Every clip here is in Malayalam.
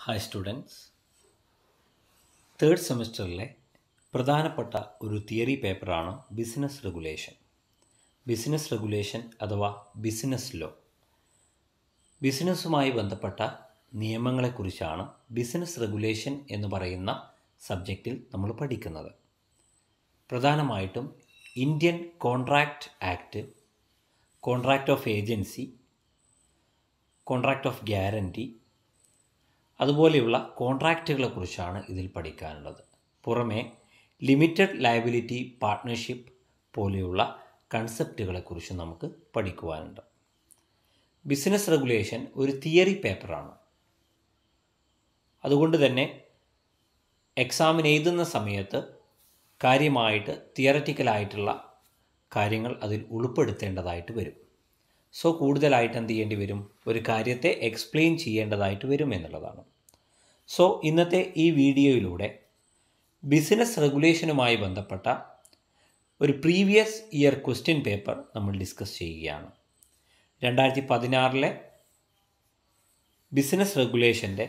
ഹായ് സ്റ്റുഡൻസ്, തേർഡ് സെമിസ്റ്ററിലെ പ്രധാനപ്പെട്ട ഒരു തിയറി പേപ്പറാണ് ബിസിനസ് റെഗുലേഷൻ. ബിസിനസ് റെഗുലേഷൻ അഥവാ ബിസിനസ് ലോ. ബിസിനസ്സുമായി ബന്ധപ്പെട്ട നിയമങ്ങളെക്കുറിച്ചാണ് ബിസിനസ് റെഗുലേഷൻ എന്ന് പറയുന്ന സബ്ജക്റ്റിൽ നമ്മൾ പഠിക്കുന്നത്. പ്രധാനമായിട്ടും Indian contract act, contract of agency, contract of guarantee, അതുപോലെയുള്ള കോൺട്രാക്റ്റുകളെക്കുറിച്ചാണ് ഇതിൽ പഠിക്കാനുള്ളത്. പുറമെ ലിമിറ്റഡ് ലയബിലിറ്റി പാർട്ട്ണർഷിപ്പ് പോലെയുള്ള കൺസെപ്റ്റുകളെക്കുറിച്ച് നമുക്ക് പഠിക്കുവാനുണ്ട്. ബിസിനസ് റെഗുലേഷൻ ഒരു തിയറി പേപ്പറാണ്. അതുകൊണ്ട് തന്നെ എക്സാമിന് എഴുതുന്ന സമയത്ത് കാര്യമായിട്ട് തിയററ്റിക്കലായിട്ടുള്ള കാര്യങ്ങൾ അതിൽ ഉൾപ്പെടുത്തേണ്ടതായിട്ട് വരും. സോ കൂടുതലായിട്ട് എന്ത് ചെയ്യേണ്ടി വരും? ഒരു കാര്യത്തെ എക്സ്പ്ലെയിൻ ചെയ്യേണ്ടതായിട്ട് വരും എന്നുള്ളതാണ്. സോ ഇന്നത്തെ ഈ വീഡിയോയിലൂടെ ബിസിനസ് റെഗുലേഷനുമായി ബന്ധപ്പെട്ട ഒരു പ്രീവിയസ് ഇയർ ക്വസ്റ്റ്യൻ പേപ്പർ നമ്മൾ ഡിസ്കസ് ചെയ്യുകയാണ്. 2016 ബിസിനസ് റെഗുലേഷൻ്റെ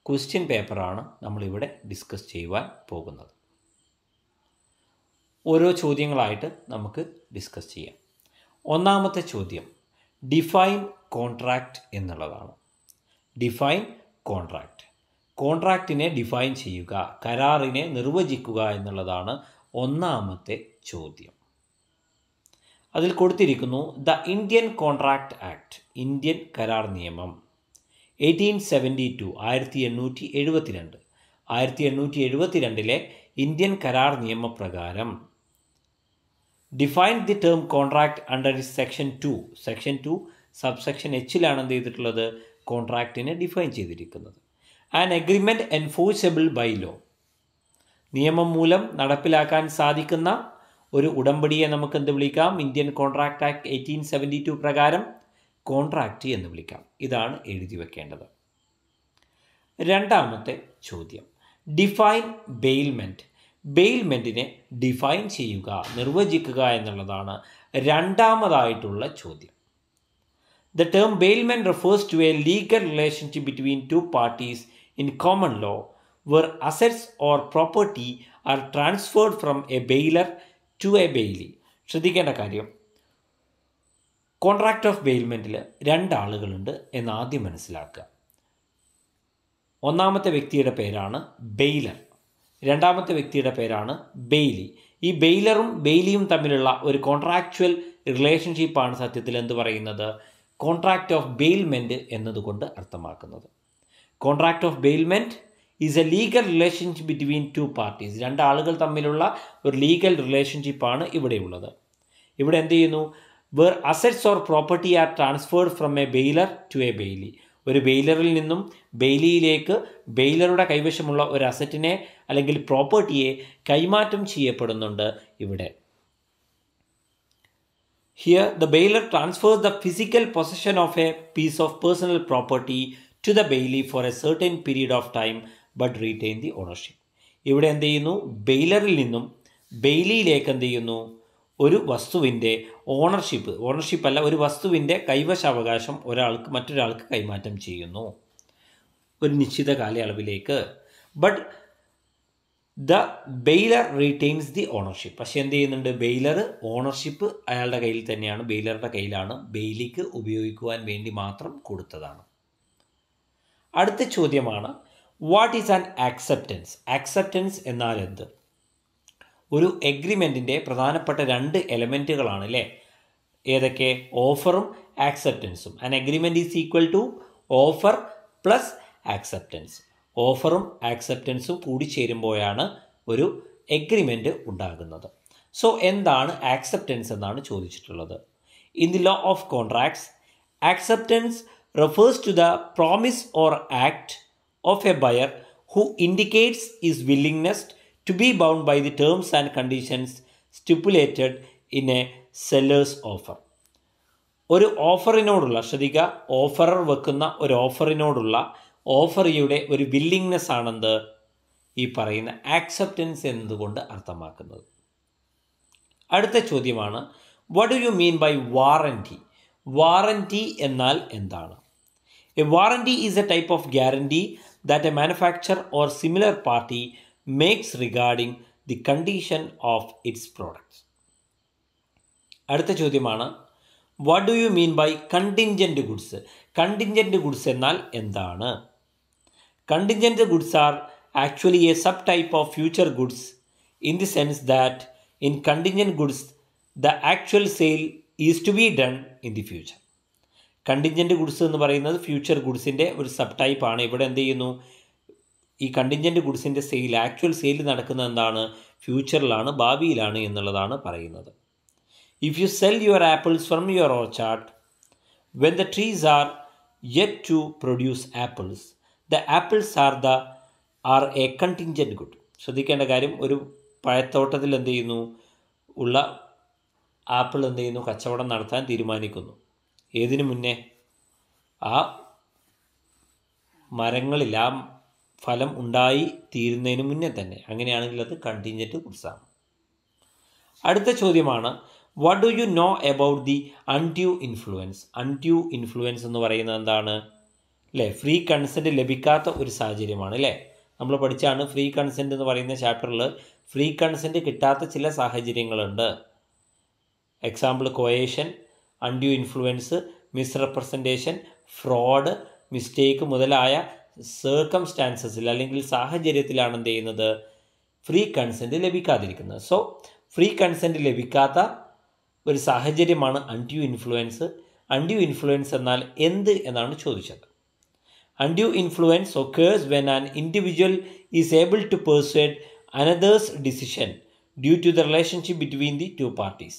ക്വസ്റ്റ്യൻ പേപ്പറാണ് നമ്മളിവിടെ ഡിസ്കസ് ചെയ്യുവാൻ പോകുന്നത്. ഓരോ ചോദ്യങ്ങളായിട്ട് നമുക്ക് ഡിസ്കസ് ചെയ്യാം. ഒന്നാമത്തെ ചോദ്യം ഡിഫൈൻ കോൺട്രാക്റ്റ് എന്നുള്ളതാണ്. Define contract. കോൺട്രാക്റ്റിനെ ഡിഫൈൻ ചെയ്യുക, കരാറിനെ നിർവചിക്കുക എന്നുള്ളതാണ് ഒന്നാമത്തെ ചോദ്യം. അതിൽ കൊടുത്തിരിക്കുന്നു the Indian contract act, Indian കരാർ നിയമം 1872, 1872. 1872 ഇന്ത്യൻ കരാർ നിയമപ്രകാരം define the term contract under section 2. Section 2 subsection എച്ചിലാണ് എന്ത് ചെയ്തിട്ടുള്ളത്? കോൺട്രാക്റ്റിനെ ഡിഫൈൻ ചെയ്തിരിക്കുന്നത്. An agreement enforceable by law, നിയമം മൂലം നടപ്പിലാക്കാൻ സാധിക്കുന്ന ഒരു ഉടമ്പടിയെ നമുക്ക് എന്ത് വിളിക്കാം? ഇന്ത്യൻ കോൺട്രാക്ട് ആക്ട് 1872 പ്രകാരം കോൺട്രാക്റ്റ് എന്ന് വിളിക്കാം. ഇതാണ് എഴുതി വെക്കേണ്ടത്. രണ്ടാമത്തെ ചോദ്യം ഡിഫൈൻ ബെയിൽമെൻറ്റ്. ബെയിൽമെൻറ്റിനെ ഡിഫൈൻ ചെയ്യുക, നിർവചിക്കുക എന്നുള്ളതാണ് രണ്ടാമതായിട്ടുള്ള ചോദ്യം. The term bailment refers to a legal relationship between two parties in common law where assets or property are transferred from a bailer to a bailee. ശ്രദ്ധിക്കേണ്ട കാര്യം, കോൺട്രാക്റ്റ് ഓഫ് ബെയിൽമെൻറ്റിൽ രണ്ടാളുകളുണ്ട് എന്ന് ആദ്യം മനസ്സിലാക്കുക. ഒന്നാമത്തെ വ്യക്തിയുടെ പേരാണ് ബെയിലർ, രണ്ടാമത്തെ വ്യക്തിയുടെ പേരാണ് ബെയിലി. ഈ ബെയിലറും ബെയിലിയും തമ്മിലുള്ള ഒരു കോൺട്രാക്ച്വൽ റിലേഷൻഷിപ്പാണ് സത്യത്തിൽ എന്ത് പറയുന്നത്? കോൺട്രാക്റ്റ് ഓഫ് ബെയിൽമെൻറ്റ് എന്നതുകൊണ്ട് അർത്ഥമാക്കുന്നത്. Contract of bailment is a legal relationship between two parties. രണ്ടാളുകൾ തമ്മിലുള്ള ഒരു ലീഗൽ റിലേഷൻഷിപ്പാണ് ഇവിടെയുള്ളത്. ഇവിടെ എന്ത് ചെയ്യുന്നു? Where assets or property are transferred from a bailor to a bailee. ഒരു ബെയിലറിൽ നിന്നും ബെയിലിയിലേക്ക് ബെയിലറുടെ കൈവശമുള്ള ഒരു അസറ്റിനെ അല്ലെങ്കിൽ പ്രോപ്പർട്ടിയെ കൈമാറ്റം ചെയ്യപ്പെടുന്നുണ്ട് ഇവിടെ. Here, the bailer transfers the physical possession of a piece of personal property to the bailee for a certain period of time but retain the ownership. ഇവിടെ എന്ത് ചെയ്യുന്നു? ബെയിലറിൽ നിന്നും ബെയിലിയിലേക്ക് എന്ത് ചെയ്യുന്നു? ഒരു വസ്തുവിൻ്റെ ഓണർഷിപ്പ് അല്ല, ഒരു വസ്തുവിൻ്റെ കൈവശാവകാശം ഒരാൾക്ക് മറ്റൊരാൾക്ക് കൈമാറ്റം ചെയ്യുന്നു ഒരു നിശ്ചിത കാലയളവിലേക്ക്. But the bailor retains the ownership. പക്ഷേ എന്ത് ചെയ്യുന്നുണ്ട്? ബെയിലർ ഓണർഷിപ്പ് അയാളുടെ കയ്യിൽ തന്നെയാണ്, ബെയിലറുടെ കയ്യിലാണ്, ബെയിലിക്ക് ഉപയോഗിക്കുവാൻ വേണ്ടി മാത്രം കൊടുത്തതാണ്. അടുത്ത ചോദ്യമാണ് what is an acceptance. Acceptance എന്നാൽ എന്ത്? ഒരു എഗ്രിമെൻറ്റിൻ്റെ പ്രധാനപ്പെട്ട രണ്ട് എലമെൻറ്റുകളാണ് അല്ലേ? ഏതൊക്കെ? ഓഫറും ആക്സെപ്റ്റൻസും. An agreement is equal to offer plus acceptance. ഓഫറും ആക്സെപ്റ്റൻസും കൂടി ചേരുമ്പോഴാണ് ഒരു എഗ്രിമെൻറ്റ് ഉണ്ടാകുന്നത്. സോ എന്താണ് ആക്സെപ്റ്റൻസ് എന്നാണ് ചോദിച്ചിട്ടുള്ളത്. In the law of contracts, acceptance refers to the promise or act of a buyer who indicates his willingness to be bound by the terms and conditions stipulated in a seller's offer. ഒരു ഓഫറിനോടുള്ള, ശ്രദ്ധിക്കുക, ഓഫറർ വെക്കുന്ന ഒരു ഓഫറിനോടുള്ള ഓഫറിയുടെ ഒരു വില്ലിംഗ്നെസ് ആണെന്ത് ഈ പറയുന്ന ആക്സെപ്റ്റൻസ് എന്നതുകൊണ്ട് അർത്ഥമാക്കുന്നത്. അടുത്ത ചോദ്യമാണ് what do you mean by warranty. Warranty എന്നാൽ എന്താണ്? A warranty is a type of guarantee that a manufacturer or similar party makes regarding the condition of its products. അടുത്ത ചോദ്യമാണ്, what do you mean by contingent goods? Contingent goods എന്നാൽ എന്താണ്? Contingent goods are actually a sub type of future goods in the sense that in contingent goods the actual sale is to be done in the future. Contingent goods എന്ന് പറയുന്നത് ഫ്യൂച്ചർ ഗുഡ്സിൻ്റെ ഒരു സബ് ടൈപ്പാണ്. ഇവിടെ എന്ത് ചെയ്യുന്നു, ഈ കണ്ടിൻജൻറ്റ് ഗുഡ്സിൻ്റെ സെയിൽ, ആക്ച്വൽ സെയിൽ നടക്കുന്നത് എന്താണ്? ഫ്യൂച്ചറിലാണ്, ഭാവിയിലാണ് എന്നുള്ളതാണ് പറയുന്നത്. If you sell your apples from your orchard, when the trees are yet to produce apples, the apples are a contingent good. ശ്രദ്ധിക്കേണ്ട കാര്യം, ഒരു പഴത്തോട്ടത്തിൽ എന്ത് ചെയ്യുന്നു, ഉള്ള ആപ്പിൾ എന്ത് ചെയ്യുന്നു, കച്ചവടം നടത്താൻ തീരുമാനിക്കുന്നു. ഏതിനു മുന്നേ? ആ മരങ്ങളിൽ ആ ഫലം ഉണ്ടായി തീരുന്നതിന് മുന്നേ തന്നെ. അങ്ങനെയാണെങ്കിൽ അത് കണ്ടിൻജൻറ്റ് ഗുഡ്സാണ്. അടുത്ത ചോദ്യമാണ്, what do you know about the undue influence? Undue influence എന്ന് പറയുന്നത് എന്താണ്? അല്ലേ, ഫ്രീ കൺസെൻറ്റ് ലഭിക്കാത്ത ഒരു സാഹചര്യമാണ്. അല്ലേ, നമ്മൾ പഠിച്ചാണ് ഫ്രീ കൺസെൻറ്റ് എന്ന് പറയുന്ന ചാപ്റ്ററിൽ ഫ്രീ കൺസെൻറ്റ് കിട്ടാത്ത ചില സാഹചര്യങ്ങളുണ്ട്. Example coercion, undue influence, misrepresentation, fraud, mistake മുതലായ സർക്കംസ്റ്റാൻസസിൽ അല്ലെങ്കിൽ സാഹചര്യത്തിലാണ് എന്ത് ചെയ്യുന്നത്, ഫ്രീ കൺസെൻറ്റ് ലഭിക്കാതിരിക്കുന്നത്. സോ ഫ്രീ കൺസെൻറ്റ് ലഭിക്കാത്ത ഒരു സാഹചര്യമാണ് അൺഡ്യൂ ഇൻഫ്ലുവൻസ്. അൺഡ്യൂ ഇൻഫ്ലുവൻസ് എന്നാൽ എന്ത് എന്നാണ് ചോദിച്ചത്. Undue influence occurs when an individual is able to persuade another's decision due to the relationship between the two parties.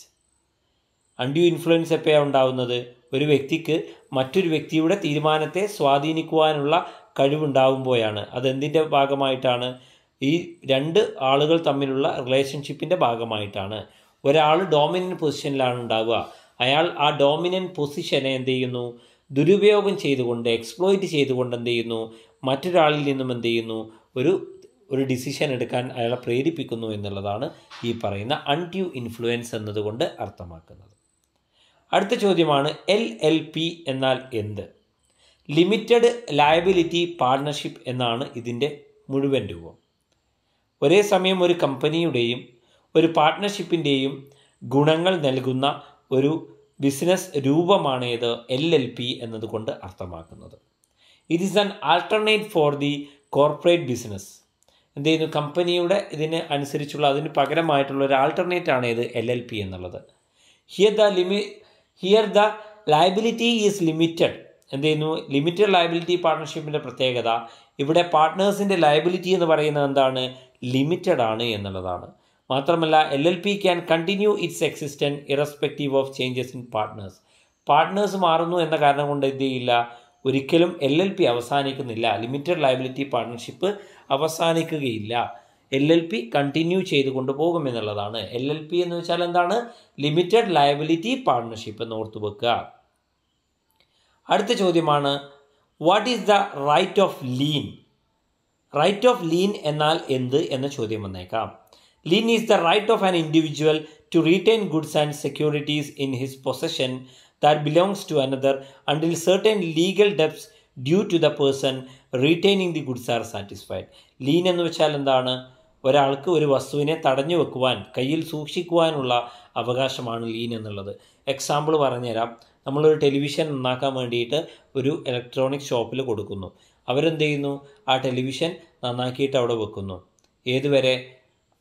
Undue influence എപ്പോഴാണ് ഉണ്ടാവുന്നത്? ഒരു വ്യക്തിക്ക് മറ്റൊരു വ്യക്തിയുടെ തീരുമാനത്തെ സ്വാധീനിക്കുവാനുള്ള കഴിവുണ്ടാകുമ്പോഴാണ്. അതെന്തിൻ്റെ ഭാഗമായിട്ടാണ്? ഈ രണ്ട് ആളുകൾ തമ്മിലുള്ള റിലേഷൻഷിപ്പിൻ്റെ ഭാഗമായിട്ടാണ്. ഒരാൾ ഡോമിനൻ്റ് പൊസിഷനിലാണ് ഉണ്ടാവുക. അയാൾ ആ ഡോമിനൻ്റ് പൊസിഷനെ എന്ത് ചെയ്യുന്നു, ദുരുപയോഗം ചെയ്തുകൊണ്ട്, എക്സ്പ്ലോയിറ്റ് ചെയ്തുകൊണ്ട് എന്ത് ചെയ്യുന്നു, മറ്റൊരാളിൽ നിന്നും എന്ത് ചെയ്യുന്നു, ഒരു ഡിസിഷൻ എടുക്കാൻ അയാളെ പ്രേരിപ്പിക്കുന്നു എന്നുള്ളതാണ് ഈ പറയുന്ന അൺഡ്യൂ ഇൻഫ്ലുവൻസ് എന്നതുകൊണ്ട് അർത്ഥമാക്കുന്നത്. അടുത്ത ചോദ്യമാണ്, LLP എന്നാൽ എന്ത്? ലിമിറ്റഡ് ലയബിലിറ്റി പാർട്ണർഷിപ്പ് എന്നാണ് ഇതിൻ്റെ മുഴുവൻ രൂപം. ഒരേ സമയം ഒരു കമ്പനിയുടെയും ഒരു പാർട്ട്ണർഷിപ്പിൻ്റെയും ഗുണങ്ങൾ നൽകുന്ന ഒരു ബിസിനസ് രൂപമാണ് ഇത് LLP എന്നതുകൊണ്ട് അർത്ഥമാക്കുന്നത്. It is an alternate for the corporate business. എന്ത് ചെയ്യുന്നു, കമ്പനിയുടെ ഇതിന് അനുസരിച്ചുള്ള, അതിന് പകരമായിട്ടുള്ള ഒരു ആൾട്ടർനേറ്റ് ആണ് ഇത് LLP എന്നുള്ളത്. Here the liability is limited. എന്ത് ചെയ്യുന്നു, ലിമിറ്റഡ് ലയബിലിറ്റി പാർട്ട്ണർഷിപ്പിൻ്റെ പ്രത്യേകത, ഇവിടെ പാർട്ട്നേഴ്സിൻ്റെ ലയബിലിറ്റി എന്ന് പറയുന്നത് എന്താണ്, ലിമിറ്റഡ് ആണ് എന്നുള്ളതാണ്. മാത്രമല്ല LLP can continue its existence irrespective of changes in partners. Partners മാറുന്നു എന്ന കാരണം കൊണ്ട് എന്ത് ചെയ്യില്ല, ഒരിക്കലും LLP അവസാനിക്കുന്നില്ല. ലിമിറ്റഡ് ലയബിലിറ്റി പാർട്ട്ണർഷിപ്പ് അവസാനിക്കുകയില്ല. LLP കണ്ടിന്യൂ ചെയ്ത് കൊണ്ടുപോകും എന്നുള്ളതാണ്. LLP എന്ന് വെച്ചാൽ എന്താണ്? ലിമിറ്റഡ് ലയബിലിറ്റി പാർട്ട്ണർഷിപ്പ് എന്ന് ഓർത്തു വെക്കുക. അടുത്ത ചോദ്യമാണ്, what is the right of lien? Right of lien എന്നാൽ എന്ത് എന്ന ചോദ്യം വന്നേക്കാം. Lien is the right of an individual to retain goods and securities in his possession that belongs to another until certain legal debts due to the person retaining the goods are satisfied. Lien എന്ന് വെച്ചാൽ എന്താണ്? ഒരാൾക്ക് ഒരു വസ്തുവിനെ തടഞ്ഞു വെക്കുവാൻ, കയ്യിൽ സൂക്ഷിക്കുവാനുള്ള അവകാശമാണ് ലീൻ എന്നുള്ളത്. എക്സാമ്പിൾ പറഞ്ഞുതരാം. നമ്മളൊരു ടെലിവിഷൻ നന്നാക്കാൻ വേണ്ടിയിട്ട് ഒരു ഇലക്ട്രോണിക് ഷോപ്പിൽ കൊടുക്കുന്നു. അവരെന്ത് ചെയ്യുന്നു, ആ ടെലിവിഷൻ നന്നാക്കിയിട്ട് അവിടെ വെക്കുന്നു. ഏതുവരെ?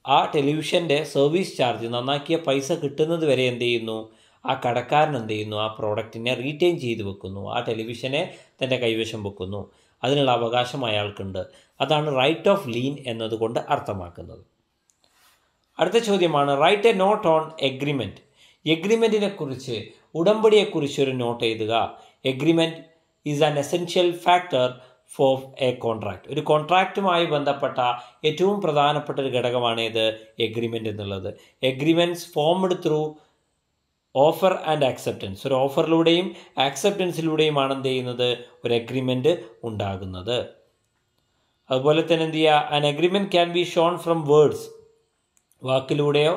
ആ ടെലിവിഷൻ്റെ സർവീസ് ചാർജ്, നന്നാക്കിയ പൈസ കിട്ടുന്നത് വരെ എന്ത് ചെയ്യുന്നു, ആ കടക്കാരൻ എന്ത് ചെയ്യുന്നു, ആ പ്രോഡക്റ്റിനെ റീറ്റെയിൻ ചെയ്ത് വെക്കുന്നു. ആ ടെലിവിഷനെ തൻ്റെ കൈവശം വെക്കുന്നു. അതിനുള്ള അവകാശം അയാൾക്കുണ്ട്. അതാണ് റൈറ്റ് ഓഫ് ലീൻ എന്നതുകൊണ്ട് അർത്ഥമാക്കുന്നത്. അടുത്ത ചോദ്യമാണ്, write a note on agreement. എഗ്രിമെൻറ്റിനെ കുറിച്ച്, ഉടമ്പടിയെക്കുറിച്ച് ഒരു നോട്ട് എഴുതുക. Agreement is an essential factor for a contract. ഒരു കോൺട്രാക്റ്റുമായി ബന്ധപ്പെട്ട ഏറ്റവും പ്രധാനപ്പെട്ട ഒരു ഘടകമാണ് ഇത് എഗ്രിമെൻ്റ് എന്നുള്ളത്. Agreements formed through offer and acceptance. ഒരു ഓഫറിലൂടെയും ആക്സെപ്റ്റൻസിലൂടെയുമാണ് എന്ത് ചെയ്യുന്നത്, ഒരു എഗ്രിമെൻറ്റ് ഉണ്ടാകുന്നത്. അതുപോലെ തന്നെ എന്ത് ചെയ്യുക, an agreement can be shown from words, വാക്കിലൂടെയോ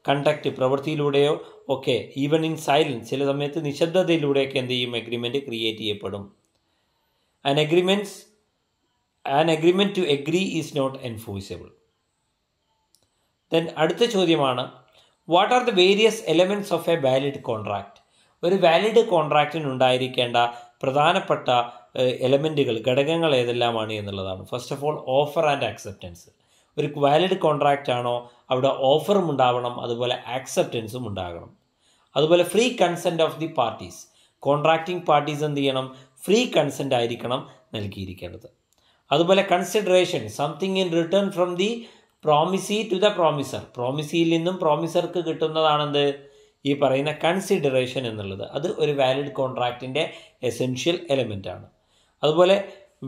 കണ്ടക്റ്റ് പ്രവൃത്തിയിലൂടെയോ ഒക്കെ, ഈവൻ ഇൻ സൈലൻസ്, ചില സമയത്ത് നിശബ്ദതയിലൂടെയൊക്കെ എന്ത് ചെയ്യും, എഗ്രിമെൻറ്റ് ക്രിയേറ്റ് ചെയ്യപ്പെടും. An agreements An agreement to agree is not enforceable. Then അടുത്ത ചോദ്യമാണ്, what are the various elements of a valid contract? ഒരു വാലിഡ് കോൺട്രാക്റ്റിന് ഉണ്ടായിരിക്കേണ്ട പ്രധാനപ്പെട്ട എലമെൻറ്റുകൾ, ഘടകങ്ങൾ ഏതെല്ലാമാണ് എന്നുള്ളതാണ്. First of all, offer and acceptance. ഒരു വാലിഡ് കോൺട്രാക്റ്റ് ആണോ അവിടെ ഓഫറും ഉണ്ടാവണം, അതുപോലെ ആക്സെപ്റ്റൻസും ഉണ്ടാകണം. അതുപോലെ free consent of the parties. Contracting parties എന്ത് ചെയ്യണം? ഫ്രീ കൺസെൻറ്റ് ആയിരിക്കണം നൽകിയിരിക്കേണ്ടത്. അതുപോലെ consideration, something in return from the promisee to the promisor. പ്രോമിസിയിൽ നിന്നും പ്രോമിസർക്ക് കിട്ടുന്നതാണെന്ത്? ഈ പറയുന്ന കൺസിഡറേഷൻ എന്നുള്ളത്. അത് ഒരു വാലിഡ് കോൺട്രാക്റ്റിൻ്റെ എസെൻഷ്യൽ എലമെൻ്റ് ആണ്. അതുപോലെ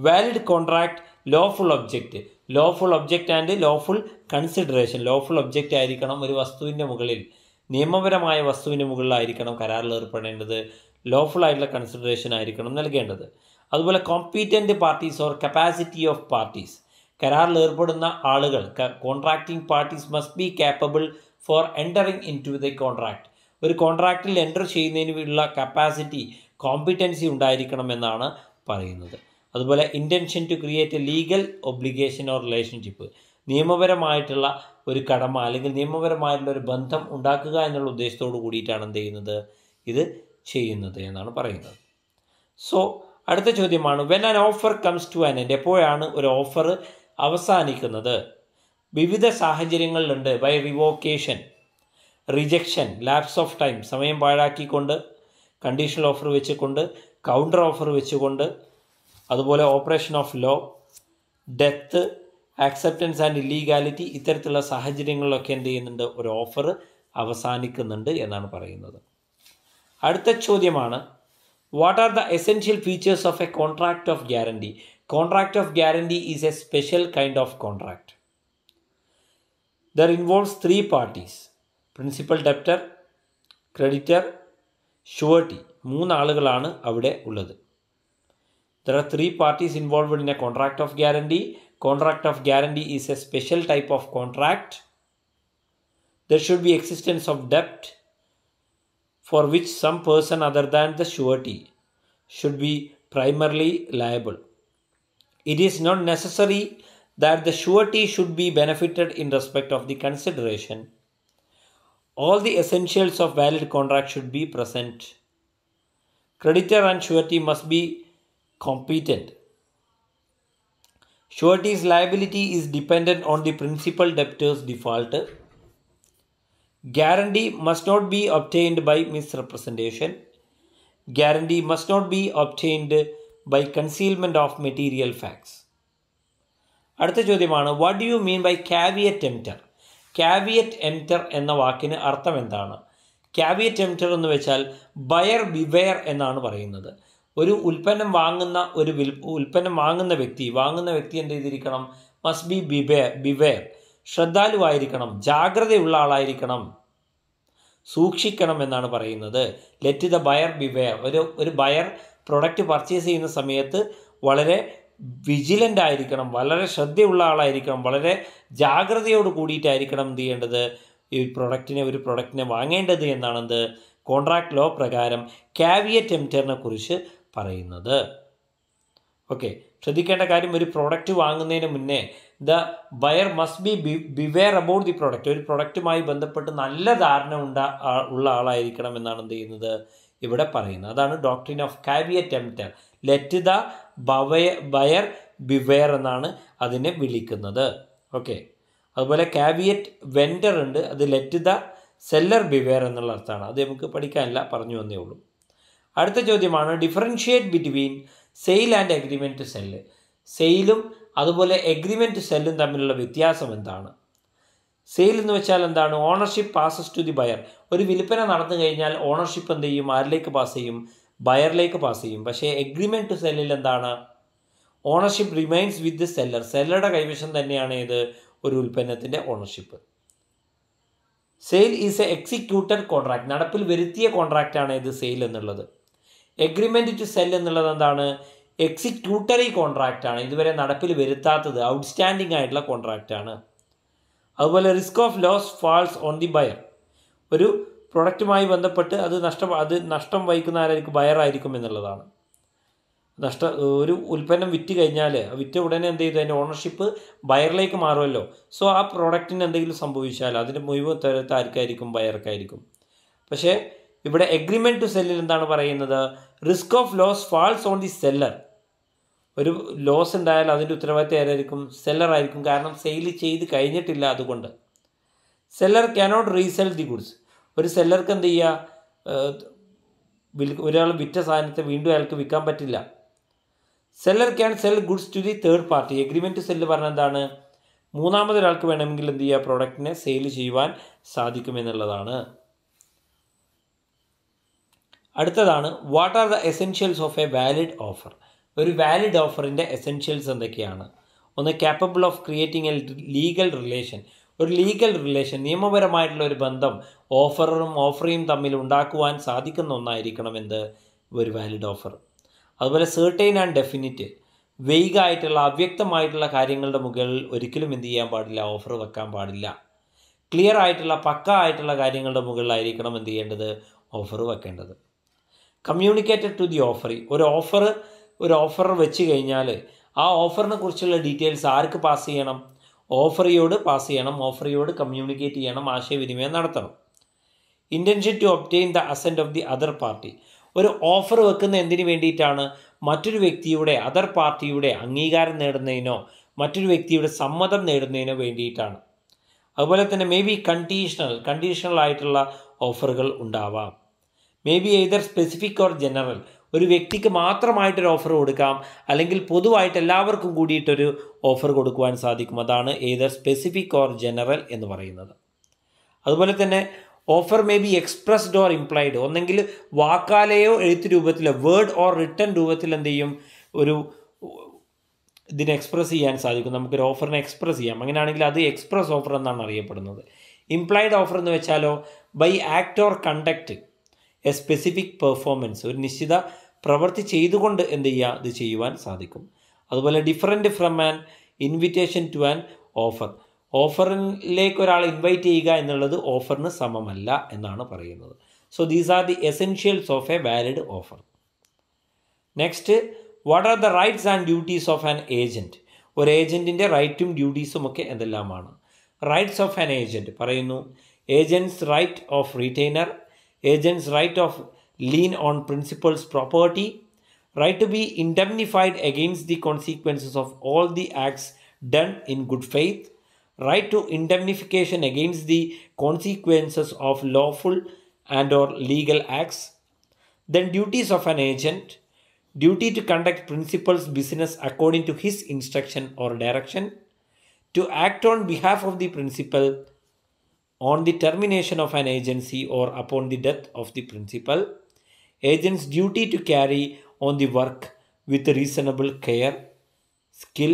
valid contract lawful object. Lawful object and lawful consideration. Lawful object ആയിരിക്കണം ഒരു വസ്തുവിൻ്റെ മുകളിൽ, നിയമപരമായ വസ്തുവിൻ്റെ മുകളിലായിരിക്കണം കരാറിൽ ഏർപ്പെടേണ്ടത്. ലോഫുൾ ആയിട്ടുള്ള കൺസിഡറേഷൻ ആയിരിക്കണം നൽകേണ്ടത്. അതുപോലെ competent parties or capacity of parties. കരാറിൽ ഏർപ്പെടുന്ന ആളുകൾ, contracting parties must be capable for entering into the contract. ഒരു കോൺട്രാക്റ്റിൽ എൻ്റർ ചെയ്യുന്നതിനുള്ള കപ്പാസിറ്റി, കോമ്പിറ്റൻസി ഉണ്ടായിരിക്കണം എന്നാണ് പറയുന്നത്. അതുപോലെ intention to create a legal obligation or relationship. നിയമപരമായിട്ടുള്ള ഒരു കടമ അല്ലെങ്കിൽ നിയമപരമായിട്ടുള്ള ഒരു ബന്ധം ഉണ്ടാക്കുക എന്നുള്ള ഉദ്ദേശത്തോടു കൂടിയിട്ടാണ് എന്ത് ചെയ്യുന്നത്? ഇത് ചെയ്യുന്നത് എന്നാണ് പറയുന്നത്. സോ അടുത്ത ചോദ്യമാണ്, when an offer comes to an end. എപ്പോഴാണ് ഒരു ഓഫർ അവസാനിക്കുന്നത്? വിവിധ സാഹചര്യങ്ങളിലുണ്ട്. By revocation, rejection, lapse of time, സമയം പാഴാക്കിക്കൊണ്ട്, കണ്ടീഷണൽ ഓഫർ വെച്ചുകൊണ്ട്, കൗണ്ടർ ഓഫർ വെച്ചുകൊണ്ട്, അതുപോലെ operation of law, death, acceptance and illegality. ഇത്തരത്തിലുള്ള സാഹചര്യങ്ങളിലൊക്കെ എന്ത് ചെയ്യുന്നുണ്ട്? ഒരു ഓഫർ അവസാനിക്കുന്നുണ്ട് എന്നാണ് പറയുന്നത്. അടുത്ത ചോദ്യമാണ്, what are the essential features of A contract of guarantee? Contract of guarantee is a special kind of contract. There involves three parties: principal debtor, creditor, surety. മൂന്ന് ആളുകളാണ് അവിടെ ഉള്ളത്. There are three parties involved in a contract of guarantee. Contract of guarantee is a special type of contract. There should be existence of debt for which some person other than the surety should be primarily liable. It is not necessary that the surety should be benefited in respect of the consideration. All the essentials of valid contract should be present. Creditor and surety must be competent. Surety's liability is dependent on the principal debtor's default. Guarantee must not be obtained by misrepresentation. Guarantee must not be obtained by concealment of material facts. അടുത്ത ചോദ്യമാണ്, what do you mean by caveat emptor? Caveat emptor എന്ന വാക്കിന് അർത്ഥം എന്താണ്? കാവിയറ്റ് എംപ്റ്റർ എന്ന് വെച്ചാൽ ബയർ ബിവെയർ എന്നാണ് പറയുന്നത്. ഒരു ഉൽപ്പന്നം വാങ്ങുന്ന വ്യക്തി എന്ത് ചെയ്തിരിക്കണം? Must be beware. ശ്രദ്ധാലുവായിരിക്കണം, ജാഗ്രതയുള്ള ആളായിരിക്കണം, സൂക്ഷിക്കണം എന്നാണ് പറയുന്നത്. Let the buyer beware. ഒരു ബയർ പ്രൊഡക്റ്റ് പർച്ചേസ് ചെയ്യുന്ന സമയത്ത് വളരെ വിജിലൻ്റ് ആയിരിക്കണം, വളരെ ശ്രദ്ധയുള്ള ആളായിരിക്കണം, വളരെ ജാഗ്രതയോട് കൂടിയിട്ടായിരിക്കണം എന്ത് ചെയ്യേണ്ടത്? ഒരു പ്രൊഡക്റ്റിനെ വാങ്ങേണ്ടത് എന്നാണെന്ത് കോൺട്രാക്ട് ലോ പ്രകാരം കാവിയറ്റ് എംപ്റ്ററിനെ കുറിച്ച് പറയുന്നത്. ഓക്കെ, ശ്രദ്ധിക്കേണ്ട കാര്യം, ഒരു പ്രൊഡക്റ്റ് വാങ്ങുന്നതിന് മുന്നേ the buyer must be beware about the product. ഒരു പ്രൊഡക്റ്റുമായി ബന്ധപ്പെട്ട് നല്ല ധാരണ ഉള്ള ആളായിരിക്കണം എന്നാണ് എന്ത് ചെയ്യുന്നത് ഇവിടെ പറയുന്നത്. അതാണ് doctrine of caveat emptor. Let the buyer beware എന്നാണ് അതിനെ വിളിക്കുന്നത്. ഓക്കെ, അതുപോലെ കാവിയറ്റ് വെൻഡർ ഉണ്ട്, അത് ലെറ്റ് ദ സെല്ലർ ബിവെയർ എന്നുള്ള അർത്ഥമാണ്. അത് നമുക്ക് പഠിക്കാനില്ല, പറഞ്ഞു വന്നേ ഉള്ളൂ. അടുത്ത ചോദ്യമാണ്, differentiate between sale and agreement to sell. സെയിലും അതുപോലെ എഗ്രിമെൻറ്റ് ടു സെല്ലും തമ്മിലുള്ള വ്യത്യാസം എന്താണ്? സെയിൽ എന്ന് വെച്ചാൽ എന്താണ്? Ownership passes to the buyer. ഒരു വിൽപ്പന നടന്നു കഴിഞ്ഞാൽ ഓണർഷിപ്പ് എന്ത് ചെയ്യും? ആരിലേക്ക് പാസ് ചെയ്യും? ബയറിലേക്ക് പാസ് ചെയ്യും. പക്ഷേ എഗ്രിമെൻറ്റ് ടു സെല്ലിൽ എന്താണ്? Ownership remains with the seller. സെല്ലറുടെ കൈവശം തന്നെയാണ് ഇത് ഒരു ഉൽപ്പന്നത്തിൻ്റെ ownership. Sale is a executed contract. നടപ്പിൽ വരുത്തിയ കോൺട്രാക്റ്റാണ് ഇത് സെയിൽ എന്നുള്ളത്. എഗ്രിമെൻറ്റ് ടു സെൽ എന്നുള്ളത് എന്താണ്? എക്സിക്യൂട്ടറി കോൺട്രാക്റ്റാണ്, ഇതുവരെ നടപ്പിൽ വരുത്താത്തത്, ഔട്ട്സ്റ്റാൻഡിങ് ആയിട്ടുള്ള കോൺട്രാക്റ്റാണ്. അതുപോലെ risk of loss falls on the buyer. ഒരു പ്രൊഡക്റ്റുമായി ബന്ധപ്പെട്ട് അത് നഷ്ടം വഹിക്കുന്ന ആരായിരിക്കും? ബയർ ആയിരിക്കും എന്നുള്ളതാണ്. ഒരു ഉൽപ്പന്നം വിറ്റ് കഴിഞ്ഞാൽ വിറ്റ ഉടനെ എന്ത് ചെയ്തു, അതിൻ്റെ ഓണർഷിപ്പ് ബയറിലേക്ക് മാറുമല്ലോ. സോ ആ പ്രോഡക്റ്റിന് എന്തെങ്കിലും സംഭവിച്ചാൽ അതിൻ്റെ മുഴുവൻ ഉത്തരവാദിത്തം ആർക്കായിരിക്കും? ബയർക്കായിരിക്കും. പക്ഷേ ഇവിടെ എഗ്രിമെൻറ്റ് ടു സെല്ലിൽ എന്താണ് പറയുന്നത്? Risk of loss falls on the seller. ഒരു ലോസ് ഉണ്ടായാൽ അതിൻ്റെ ഉത്തരവാദിത്തം ആരായിരിക്കും? സെല്ലറായിരിക്കും. കാരണം സെയിൽ ചെയ്ത് കഴിഞ്ഞിട്ടില്ല. അതുകൊണ്ട് seller cannot resell the goods. ഒരു സെല്ലർക്ക് എന്ത് ചെയ്യുക? ഒരാൾ വിറ്റ സാധനത്തെ വീണ്ടും അയാൾക്ക് വിൽക്കാൻ പറ്റില്ല. Seller can sell goods to the third party. Agreement to sell പറഞ്ഞാൽ എന്താണ്? മൂന്നാമതൊരാൾക്ക് വേണമെങ്കിൽ എന്ത് ചെയ്യുക? പ്രോഡക്റ്റിനെ സെയിൽ ചെയ്യുവാൻ സാധിക്കുമെന്നുള്ളതാണ്. അടുത്തതാണ് what are the essentials of a valid offer. ഒരു വാലിഡ് ഓഫറിൻ്റെ എസെൻഷ്യൽസ് എന്തൊക്കെയാണ്? ഒന്ന്, capable of creating A legal relation. ഒരു ലീഗൽ റിലേഷൻ, നിയമപരമായിട്ടുള്ള ഒരു ബന്ധം ഓഫറും ഓഫറിയും തമ്മിൽ ഉണ്ടാക്കുവാൻ സാധിക്കുന്ന ഒന്നായിരിക്കണം എന്ത്? ഒരു വാലിഡ് ഓഫർ. അതുപോലെ സെർട്ടൈൻ ആൻഡ് ഡെഫിനിറ്റ്, വെയ്ഗായിട്ടുള്ള അവ്യക്തമായിട്ടുള്ള കാര്യങ്ങളുടെ മുകളിൽ ഒരിക്കലും എന്ത് ചെയ്യാൻ പാടില്ല? ഓഫർ വെക്കാൻ പാടില്ല. ക്ലിയർ ആയിട്ടുള്ള പക്ക ആയിട്ടുള്ള കാര്യങ്ങളുടെ മുകളിലായിരിക്കണം എന്ത് ചെയ്യേണ്ടത്? ഓഫർ വെക്കേണ്ടത്. Communicated to the offeree. ഒരു ഓഫർ വെച്ച് കഴിഞ്ഞാൽ ആ ഓഫറിനെ കുറിച്ചുള്ള ഡീറ്റെയിൽസ് ആർക്ക് പാസ് ചെയ്യണം? ഓഫറിയോട് പാസ് ചെയ്യണം. ഓഫറിയോട് കമ്മ്യൂണിക്കേറ്റ് ചെയ്യണം, ആശയവിനിമയം നടത്തണം. Intention to obtain the assent of the other party. ഒരു ഓഫർ വെക്കുന്ന എന്തിനു വേണ്ടിയിട്ടാണ്? മറ്റൊരു വ്യക്തിയുടെ, അതർ പാർട്ടിയുടെ അംഗീകാരം നേടുന്നതിനോ മറ്റൊരു വ്യക്തിയുടെ സമ്മതം നേടുന്നതിനോ വേണ്ടിയിട്ടാണ്. അതുപോലെ തന്നെ മേ ബി കണ്ടീഷണൽ ആയിട്ടുള്ള ഓഫറുകൾ ഉണ്ടാവാം. May be either specific or general. ഒരു വ്യക്തിക്ക് മാത്രമായിട്ടൊരു ഓഫർ കൊടുക്കാം, അല്ലെങ്കിൽ പൊതുവായിട്ട് എല്ലാവർക്കും കൂടിയിട്ടൊരു ഓഫർ കൊടുക്കുവാൻ സാധിക്കും. അതാണ് എയ്തർ സ്പെസിഫിക് ഓർ ജനറൽ എന്ന് പറയുന്നത്. അതുപോലെ തന്നെ offer may be expressed or implied. ഒന്നെങ്കിൽ വാക്കാലെയോ എഴുത്ത് രൂപത്തിലോ, വേർഡ് ഓർ റിട്ടൺ രൂപത്തിൽ എന്ത് ചെയ്യും? ഇതിനെ എക്സ്പ്രസ് ചെയ്യാൻ സാധിക്കും. നമുക്കൊരു ഓഫറിനെ എക്സ്പ്രസ് ചെയ്യാം. അങ്ങനെയാണെങ്കിൽ അത് എക്സ്പ്രസ് ഓഫർ എന്നാണ് അറിയപ്പെടുന്നത്. ഇംപ്ലൈഡ് ഓഫർ എന്ന് വെച്ചാലോ by act or conduct a specific performance. ഒരു നിശ്ചിത പ്രവൃത്തി ചെയ്തുകൊണ്ട് എന്ത് ചെയ്യുക? ഇത് ചെയ്യുവാൻ സാധിക്കും. അതുപോലെ different from an invitation to an offer. ഓഫറിലേക്ക് ഒരാളെ ഇൻവൈറ്റ് ചെയ്യുക എന്നുള്ളത് ഓഫറിന് സമമല്ല എന്നാണ് പറയുന്നത്. So these are the essentials of a valid offer. Next, what are the rights and duties of an agent. ഒരു ഏജൻറ്റിൻ്റെ റൈറ്റും ഡ്യൂട്ടീസും ഒക്കെ എന്തെല്ലാമാണ്? റൈറ്റ്സ് ഓഫ് ആൻ ഏജൻറ്റ് പറയുന്നു, agent's right of retainer, agent's right of lien on principal's property, right to be indemnified against the consequences of all the acts done in good faith, right to indemnification against the consequences of lawful and or legal acts. Then duties of an agent, duty to conduct principal's business according to his instruction or direction, to act on behalf of the principal on the termination of an agency or upon the death of the principal, agent's duty to carry on the work with reasonable care, skill,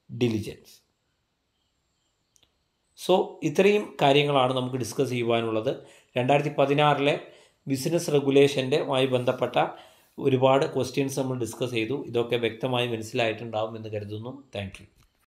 diligence. So ഇത്രയും കാര്യങ്ങളാണ് നമുക്ക് ഡിസ്കസ് ചെയ്യുവാനുള്ളത്. 2016 ബിസിനസ് റെഗുലേഷൻ്റെ ബന്ധപ്പെട്ട ഒരുപാട് ക്വസ്റ്റ്യൻസ് നമ്മൾ ഡിസ്കസ് ചെയ്തു. ഇതൊക്കെ വ്യക്തമായി മനസ്സിലായിട്ടുണ്ടാവും എന്ന് കരുതുന്നു. Thank you.